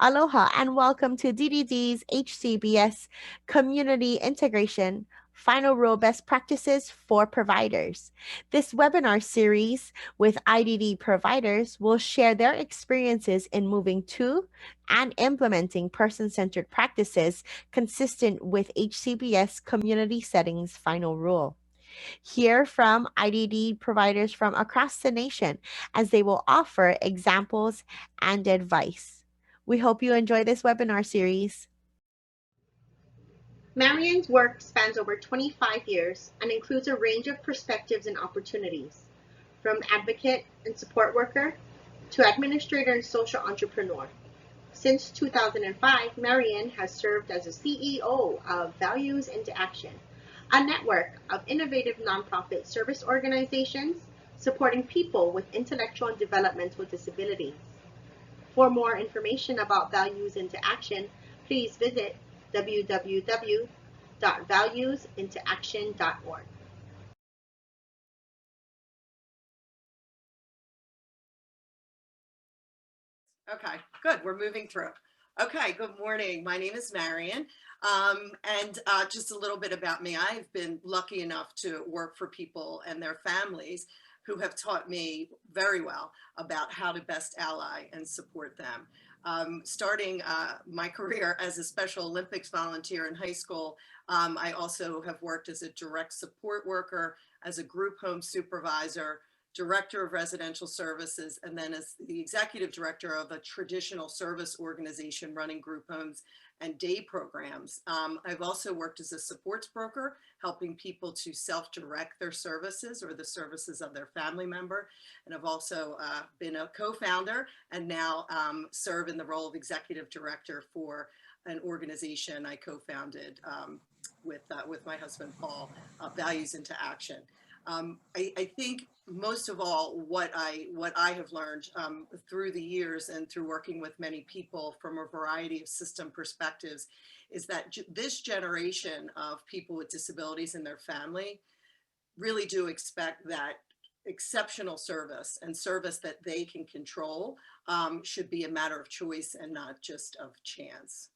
Aloha and welcome to DDD's HCBS Community Integration Final Rule Best Practices for Providers. This webinar series with IDD providers will share their experiences in moving to and implementing person-centered practices consistent with HCBS Community Settings Final Rule. Hear from IDD providers from across the nation as they will offer examples and advice. We hope you enjoy this webinar series. Marian's work spans over 25 years and includes a range of perspectives and opportunities, from advocate and support worker to administrator and social entrepreneur. Since 2005, Marian has served as a CEO of Values into Action, a network of innovative nonprofit service organizations supporting people with intellectual and developmental disabilities. For more information about Values into Action, please visit www.valuesintooaction.org. Okay, good. We're moving through. Okay, good morning. My name is Marian. And just a little bit about me. I've been lucky enough to work for people and their families who have taught me very well about how to best ally and support them. Starting my career as a Special Olympics volunteer in high school, I also have worked as a direct support worker, as a group home supervisor, director of residential services, and then as the executive director of a traditional service organization running group homes and day programs. I've also worked as a supports broker, helping people to self-direct their services or the services of their family member. And I've also been a co-founder and now serve in the role of executive director for an organization I co-founded with my husband, Paul, Values into Action. I think most of all, what I have learned through the years and through working with many people from a variety of system perspectives is that this generation of people with disabilities and their family really do expect that exceptional service and service that they can control should be a matter of choice and not just of chance.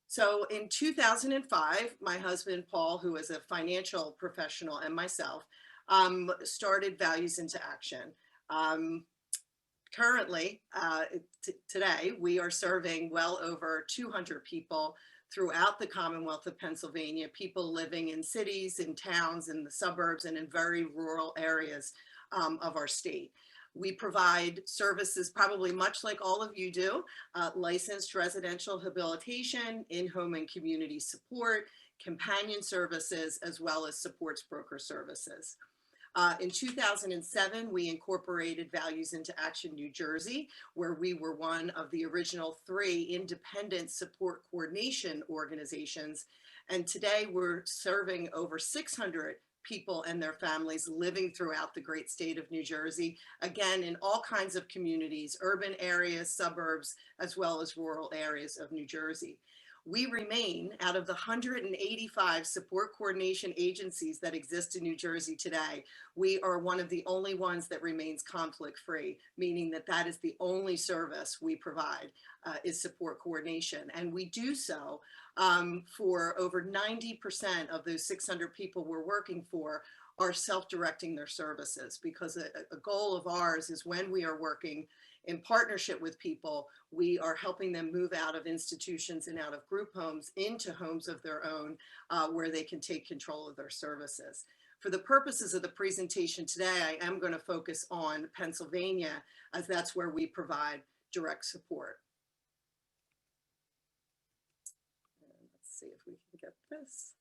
So in 2005, my husband, Paul, who is a financial professional, and myself, started Values into Action. Currently, today, we are serving well over 200 people throughout the Commonwealth of Pennsylvania, people living in cities, in towns, in the suburbs, and in very rural areas of our state. We provide services probably much like all of you do, licensed residential habilitation, in-home and community support, companion services, as well as supports broker services. In 2007, we incorporated Values into Action New Jersey, where we were one of the original 3 independent support coordination organizations. And today we're serving over 600 people and their families living throughout the great state of New Jersey, again, in all kinds of communities, urban areas, suburbs, as well as rural areas of New Jersey. We remain, out of the 185 support coordination agencies that exist in New Jersey today, we are one of the only ones that remains conflict-free, meaning that that is the only service we provide is support coordination. And we do so for over 90% of those 600 people we're working for are self-directing their services, because a goal of ours is when we are working in partnership with people, we are helping them move out of institutions and out of group homes into homes of their own where they can take control of their services. For the purposes of the presentation today, I am going to focus on Pennsylvania, as that's where we provide direct support. And let's see if we can get this.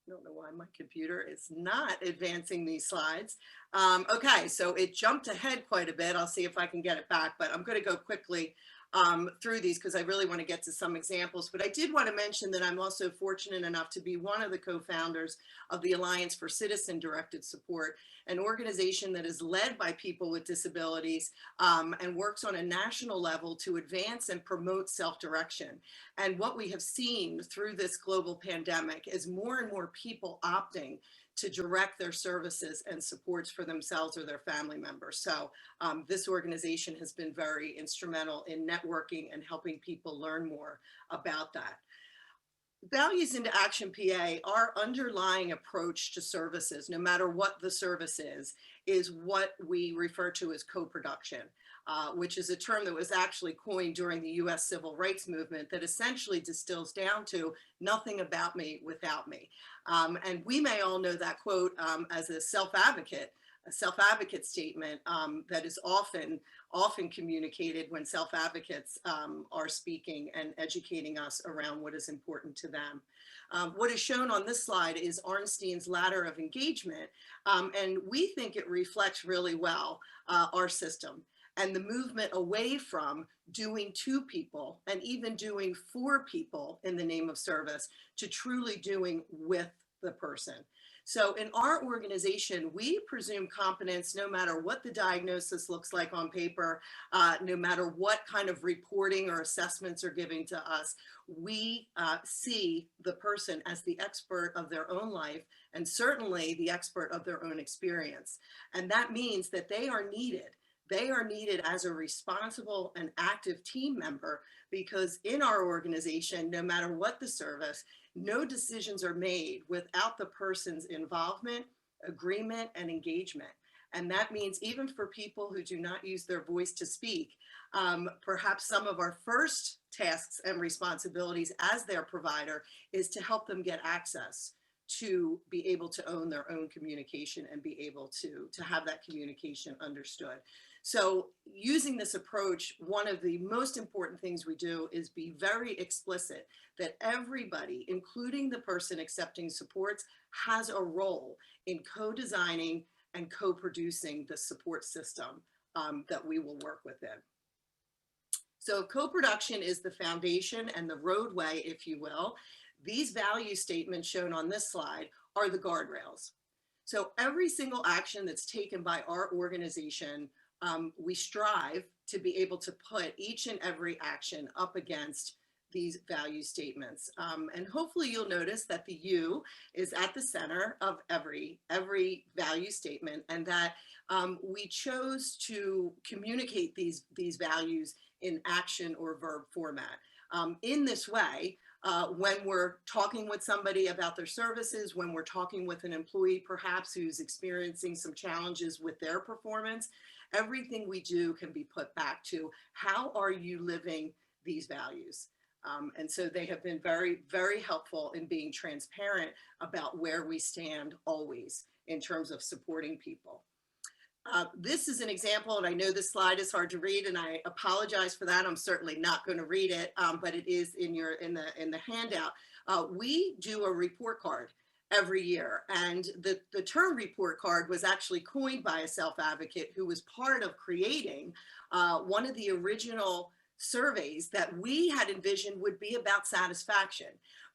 I don't know why my computer is not advancing these slides. Okay, so it jumped ahead quite a bit. I'll see if I can get it back, but I'm going to go quickly through these because I really want to get to some examples. But I did want to mention that I'm also fortunate enough to be one of the co-founders of the Alliance for Citizen-Directed Support, an organization that is led by people with disabilities and works on a national level to advance and promote self-direction. And what we have seen through this global pandemic is more and more people opting to direct their services and supports for themselves or their family members. So this organization has been very instrumental in networking and helping people learn more about that. Values into Action PA, our underlying approach to services, no matter what the service is what we refer to as co-production, which is a term that was actually coined during the US Civil Rights Movement that essentially distills down to nothing about me without me. And we may all know that quote as a self-advocate statement that is often communicated when self-advocates are speaking and educating us around what is important to them. What is shown on this slide is Arnstein's ladder of engagement, and we think it reflects really well our system and the movement away from doing to people and even doing for people in the name of service to truly doing with the person. So in our organization, we presume competence no matter what the diagnosis looks like on paper, no matter what kind of reporting or assessments are given to us. We see the person as the expert of their own life and certainly the expert of their own experience. And that means that they are needed. They are needed as a responsible and active team member because in our organization, no matter what the service, no decisions are made without the person's involvement, agreement, and engagement. And that means even for people who do not use their voice to speak, perhaps some of our first tasks and responsibilities as their provider is to help them get access to be able to own their own communication and be able to have that communication understood. So using this approach, one of the most important things we do is be very explicit that everybody, including the person accepting supports, has a role in co-designing and co-producing the support system that we will work within. So co-production is the foundation and the roadway, if you will. These value statements shown on this slide are the guardrails. So every single action that's taken by our organization, we strive to be able to put each and every action up against these value statements. And hopefully you'll notice that the U is at the center of every value statement and that we chose to communicate these values in action or verb format. In this way, when we're talking with somebody about their services, when we're talking with an employee perhaps who's experiencing some challenges with their performance, everything we do can be put back to how are you living these values? And so they have been very, very helpful in being transparent about where we stand always in terms of supporting people. This is an example, and I know this slide is hard to read, and I apologize for that. I'm certainly not going to read it, but it is in the handout. We do a report card every year, and the term report card was actually coined by a self-advocate who was part of creating one of the original surveys that we had envisioned would be about satisfaction.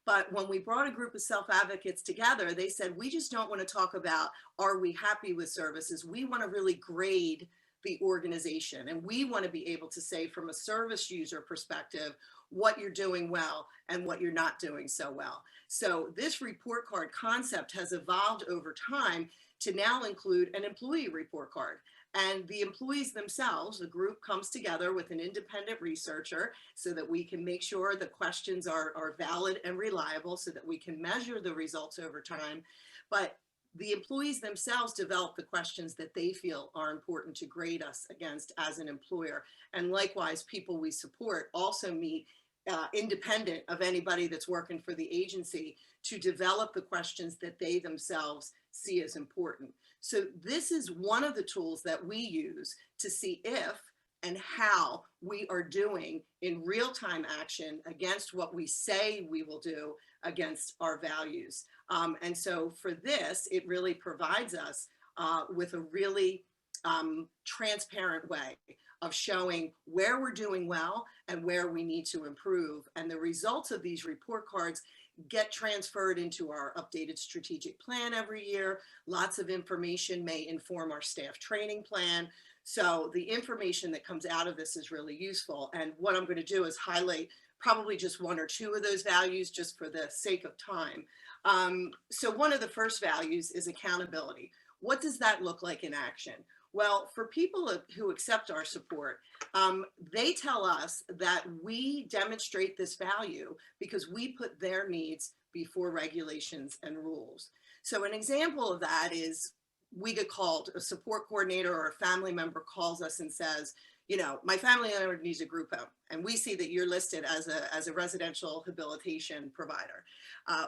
But when we brought a group of self-advocates together, they said, we just don't want to talk about, are we happy with services? We want to really grade the organization. And we want to be able to say from a service user perspective, what you're doing well and what you're not doing so well. So this report card concept has evolved over time to now include an employee report card. And the employees themselves, the group comes together with an independent researcher so that we can make sure the questions are valid and reliable so that we can measure the results over time. But the employees themselves develop the questions that they feel are important to grade us against as an employer. And likewise, people we support also meet independent of anybody that's working for the agency to develop the questions that they themselves see as important. So this is one of the tools that we use to see if and how we are doing in real-time action against what we say we will do against our values. And so for this, it really provides us with a really transparent way of showing where we're doing well and where we need to improve. And the results of these report cards get transferred into our updated strategic plan every year. Lots of information may inform our staff training plan. So the information that comes out of this is really useful. And what I'm going to do is highlight probably just one or two of those values just for the sake of time. So one of the first values is accountability. What does that look like in action? Well, for people who accept our support, they tell us that we demonstrate this value because we put their needs before regulations and rules. So an example of that is we get called, a support coordinator or a family member calls us and says, you know, my family member needs a group home, and we see that you're listed as a residential habilitation provider.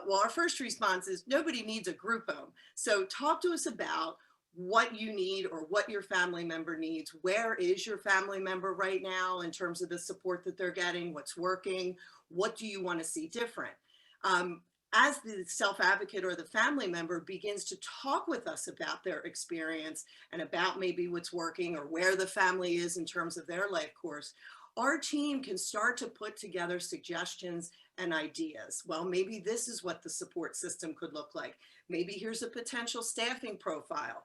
Well, our first response is nobody needs a group home. So talk to us about what you need or what your family member needs. Where is your family member right now in terms of the support that they're getting? What's working? What do you want to see different? As the self-advocate or the family member begins to talk with us about their experience and about maybe what's working or where the family is in terms of their life course, our team can start to put together suggestions and ideas. Well, maybe this is what the support system could look like. Maybe here's a potential staffing profile.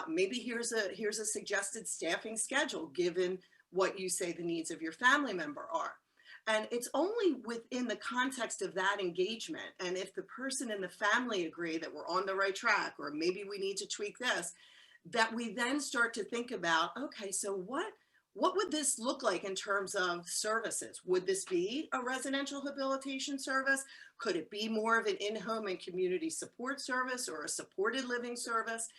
Maybe here's a suggested staffing schedule given what you say the needs of your family member are. And it's only within the context of that engagement, and if the person and the family agree that we're on the right track, or maybe we need to tweak this, that we then start to think about, okay, so what would this look like in terms of services? Would this be a residential habilitation service? Could it be more of an in-home and community support service or a supported living service?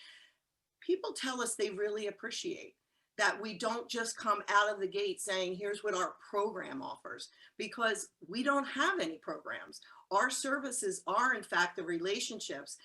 People tell us they really appreciate that we don't just come out of the gate saying, here's what our program offers, because we don't have any programs. Our services are, in fact, the relationships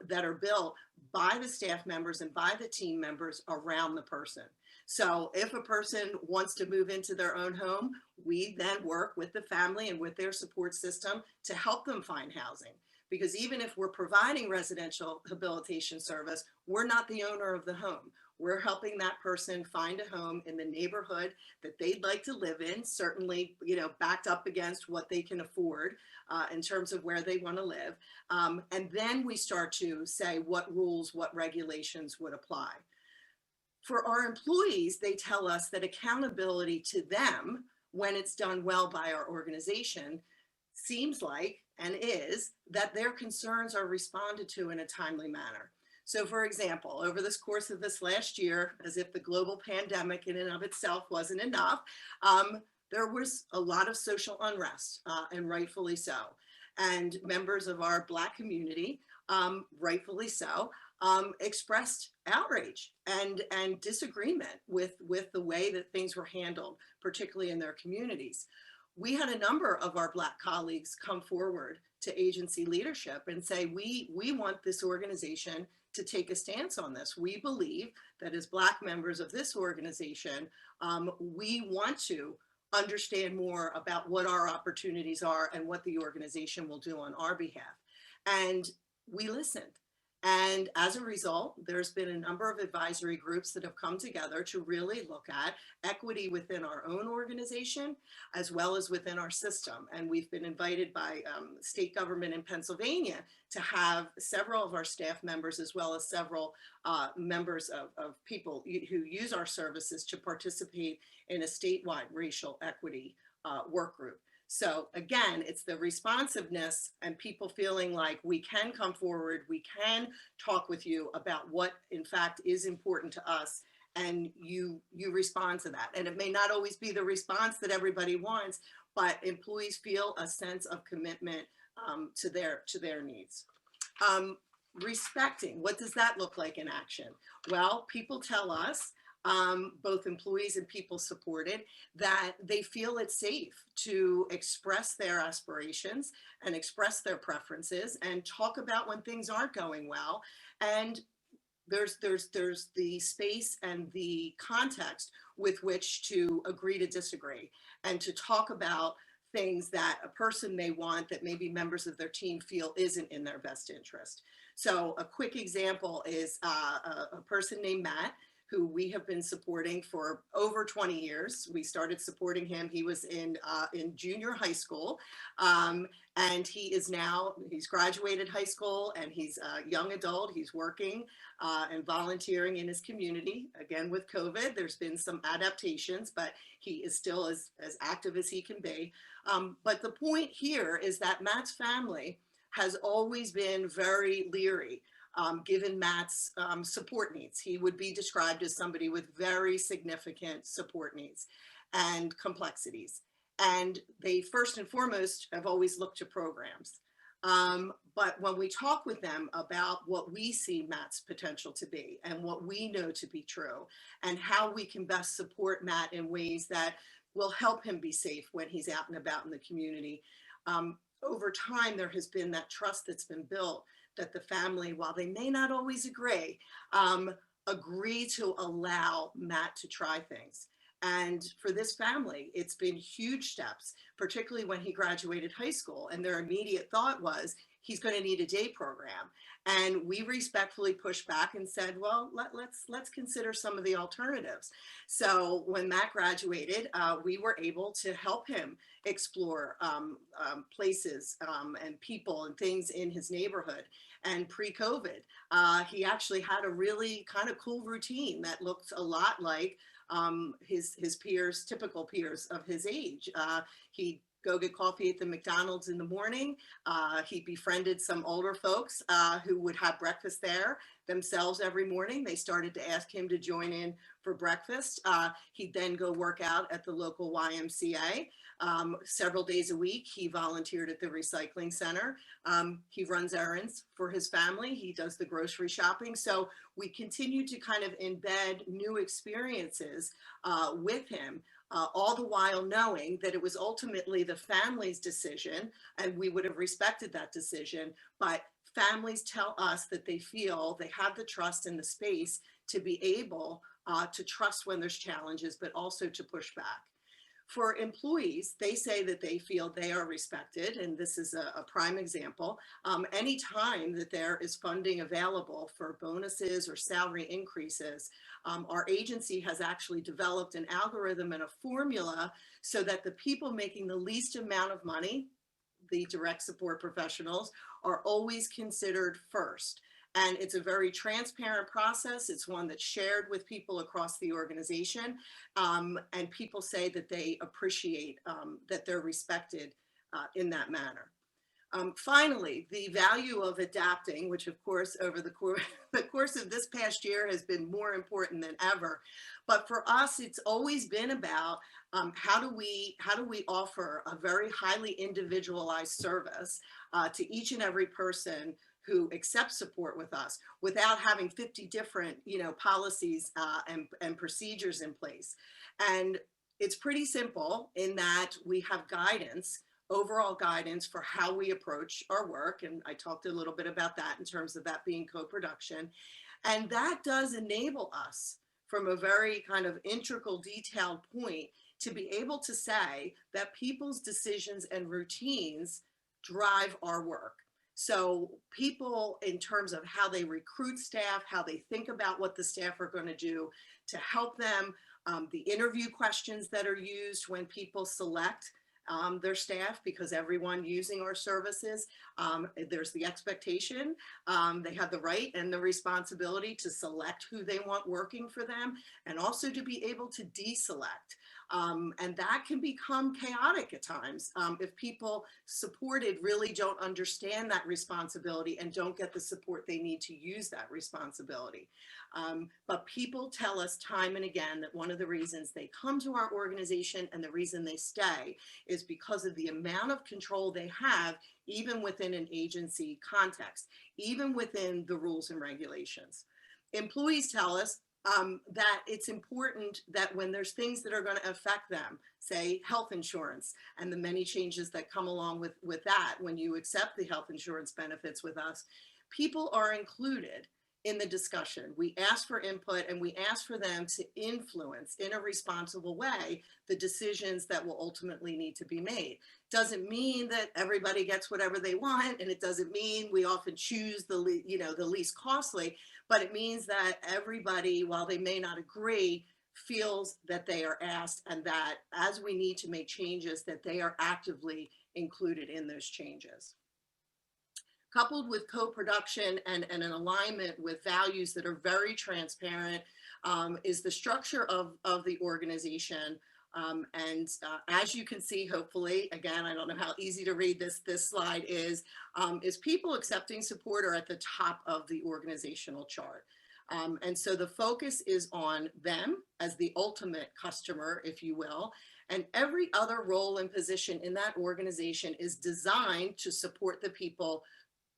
that are built by the staff members and by the team members around the person. So if a person wants to move into their own home, we then work with the family and with their support system to help them find housing. Because even if we're providing residential habilitation service, we're not the owner of the home. We're helping that person find a home in the neighborhood that they'd like to live in, certainly, you know, backed up against what they can afford in terms of where they want to live. And then we start to say what rules, what regulations would apply. For our employees, they tell us that accountability to them, when it's done well by our organization, seems like and is that their concerns are responded to in a timely manner. So for example, over this course of this last year, as if the global pandemic in and of itself wasn't enough, there was a lot of social unrest, and rightfully so. And members of our Black community, rightfully so, expressed outrage and disagreement with the way that things were handled, particularly in their communities. We had a number of our Black colleagues come forward to agency leadership and say, we want this organization to take a stance on this. We believe that as Black members of this organization, we want to understand more about what our opportunities are and what the organization will do on our behalf. And we listened. And as a result, there's been a number of advisory groups that have come together to really look at equity within our own organization, as well as within our system. And we've been invited by state government in Pennsylvania to have several of our staff members, as well as several members of people who use our services to participate in a statewide racial equity work group. So again, it's the responsiveness and people feeling like we can come forward, we can talk with you about what in fact is important to us, and you respond to that. And it may not always be the response that everybody wants, but employees feel a sense of commitment to their needs. Respecting, what does that look like in action? Well, people tell us, both employees and people supported, that they feel it's safe to express their aspirations and express their preferences and talk about when things aren't going well. And there's the space and the context with which to agree to disagree and to talk about things that a person may want that maybe members of their team feel isn't in their best interest. So a quick example is a person named Matt who we have been supporting for over 20 years. We started supporting him. He was in junior high school. And he's graduated high school, and he's a young adult. He's working and volunteering in his community. Again, with COVID, there's been some adaptations, but he is still as active as he can be. But the point here is that Matt's family has always been very leery, given Matt's support needs. He would be described as somebody with very significant support needs and complexities. And they first and foremost have always looked to programs. But when we talk with them about what we see Matt's potential to be and what we know to be true and how we can best support Matt in ways that will help him be safe when he's out and about in the community, over time, there has been that trust that's been built that the family, while they may not always agree to allow Matt to try things. And for this family, it's been huge steps, particularly when he graduated high school. And their immediate thought was, he's going to need a day program. And we respectfully pushed back and said, well, let's consider some of the alternatives. So when Matt graduated, we were able to help him explore places and people and things in his neighborhood. And pre-COVID, he actually had a really kind of cool routine that looked a lot like his peers, typical peers of his age. He'd go get coffee at the McDonald's in the morning. He befriended some older folks who would have breakfast there themselves every morning. They started to ask him to join in for breakfast. He'd then go work out at the local YMCA. Several days a week, he volunteered at the recycling center. He runs errands for his family. He does the grocery shopping. So we continue to kind of embed new experiences with him, all the while knowing that it was ultimately the family's decision, and we would have respected that decision. But families tell us that they feel they have the trust and the space to be able to trust when there's challenges, but also to push back. For employees, they say that they feel they are respected, and this is a prime example. Anytime that there is funding available for bonuses or salary increases, our agency has actually developed an algorithm and a formula so that the people making the least amount of money, the direct support professionals, are always considered first. And it's a very transparent process. It's one that's shared with people across the organization. And people say that they appreciate that they're respected in that manner. Finally, the value of adapting, which of course over the course of this past year has been more important than ever. But for us, it's always been about how do we offer a very highly individualized service to each and every person who accepts support with us without having 50 different, policies and procedures in place. And it's pretty simple in that we have guidance, overall guidance for how we approach our work. And I talked a little bit about that in terms of that being co-production. And that does enable us from a very kind of integral, detailed point to be able to say that people's decisions and routines drive our work. So people, in terms of how they recruit staff, how they think about what the staff are going to do to help them, the interview questions that are used when people select their staff, because everyone using our services, there's the expectation, they have the right and the responsibility to select who they want working for them, and also to be able to deselect. And that can become chaotic at times if people supported really don't understand that responsibility and don't get the support they need to use that responsibility. But people tell us time and again that one of the reasons they come to our organization and the reason they stay is because of the amount of control they have, even within an agency context, even within the rules and regulations. Employees tell us that it's important that when there's things that are going to affect them, say health insurance and the many changes that come along with that, when you accept the health insurance benefits with us, people are included in the discussion. We ask for input and we ask for them to influence in a responsible way the decisions that will ultimately need to be made. Doesn't mean that everybody gets whatever they want, and it doesn't mean we often choose the least costly, but it means that everybody, while they may not agree, feels that they are asked, and that as we need to make changes, that they are actively included in those changes. Coupled with co-production and an alignment with values that are very transparent is the structure of the organization. As you can see, hopefully, again, I don't know how easy to read this slide is people accepting support are at the top of the organizational chart. And so the focus is on them as the ultimate customer, if you will, and every other role and position in that organization is designed to support the people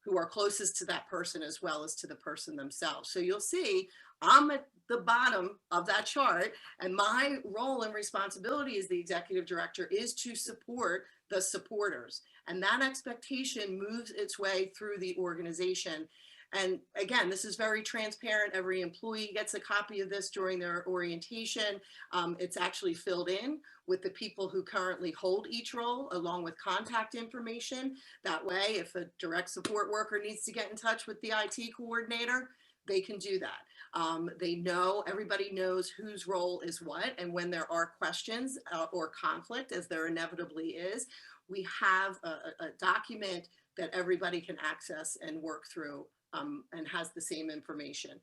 who are closest to that person as well as to the person themselves. So you'll see I'm at the bottom of that chart, and my role and responsibility as the executive director is to support the supporters. And that expectation moves its way through the organization. And again, this is very transparent. Every employee gets a copy of this during their orientation. It's actually filled in with the people who currently hold each role, along with contact information. That way, if a direct support worker needs to get in touch with the IT coordinator, they can do that. They know, everybody knows whose role is what, and when there are questions or conflict, as there inevitably is, we have a document that everybody can access and work through and has the same information.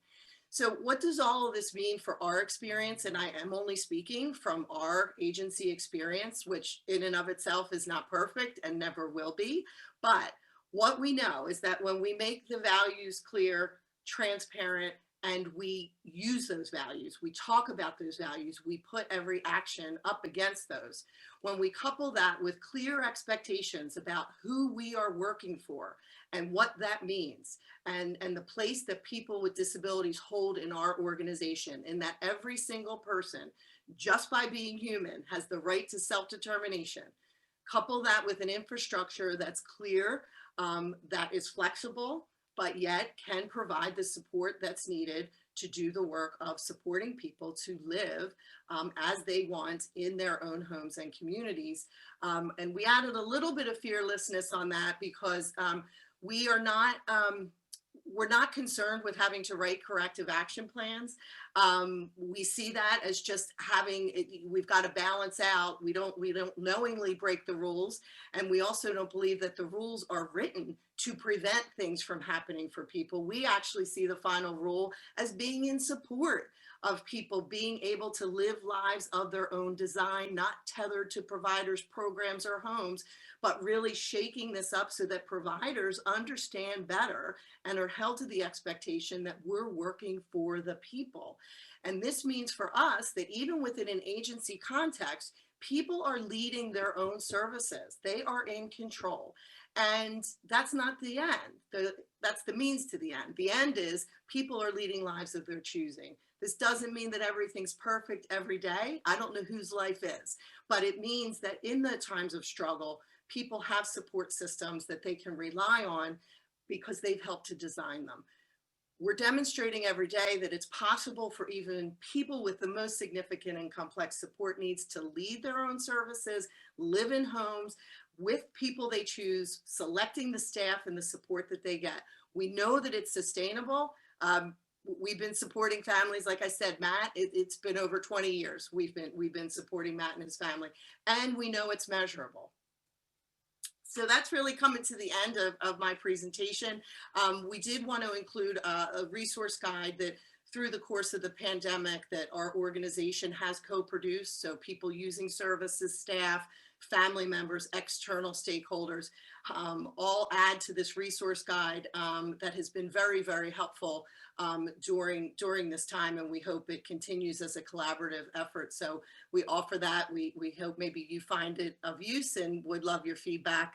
So what does all of this mean for our experience? And I am only speaking from our agency experience, which in and of itself is not perfect and never will be. But what we know is that when we make the values clear, transparent, and we use those values, we talk about those values, we put every action up against those. When we couple that with clear expectations about who we are working for and what that means, and the place that people with disabilities hold in our organization, and that every single person, just by being human, has the right to self-determination. Couple that with an infrastructure that's clear, that is flexible, but yet can provide the support that's needed to do the work of supporting people to live as they want in their own homes and communities. And we added a little bit of fearlessness on that because we are not, we're not concerned with having to write corrective action plans. We see that as just having, we've got to balance out. We don't knowingly break the rules. And we also don't believe that the rules are written to prevent things from happening for people. We actually see the final rule as being in support of people being able to live lives of their own design, not tethered to providers, programs, or homes, but really shaking this up so that providers understand better and are held to the expectation that we're working for the people. And this means for us that even within an agency context, people are leading their own services. They are in control. And that's not the end. That's the means to the end. The end is people are leading lives of their choosing. This doesn't mean that everything's perfect every day. I don't know whose life is, but it means that in the times of struggle, people have support systems that they can rely on because they've helped to design them. We're demonstrating every day that it's possible for even people with the most significant and complex support needs to lead their own services, live in homes with people they choose, selecting the staff and the support that they get. We know that it's sustainable. We've been supporting families, like I said, Matt, it's been over 20 years. We've been supporting Matt and his family, and we know it's measurable. So that's really coming to the end of my presentation. We did want to include a resource guide that through the course of the pandemic that our organization has co-produced. So people using services, staff, family members, external stakeholders, all add to this resource guide that has been very, very helpful during this time, and we hope it continues as a collaborative effort. So we offer that. We hope maybe you find it of use and would love your feedback.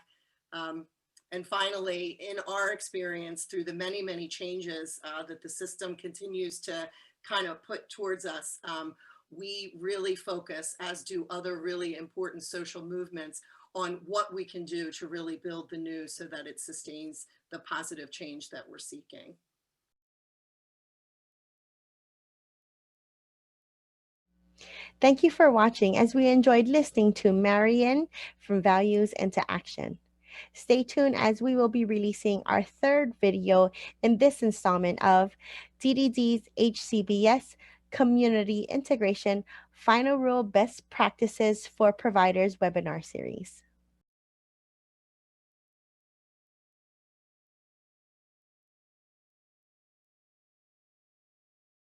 And finally, in our experience through the many, many changes that the system continues to kind of put towards us, we really focus, as do other really important social movements, on what we can do to really build the new so that it sustains the positive change that we're seeking. Thank you for watching as we enjoyed listening to Marian from Values into Action. Stay tuned as we will be releasing our third video in this installment of DDD's HCBS Community Integration Final Rule Best Practices for Providers webinar series.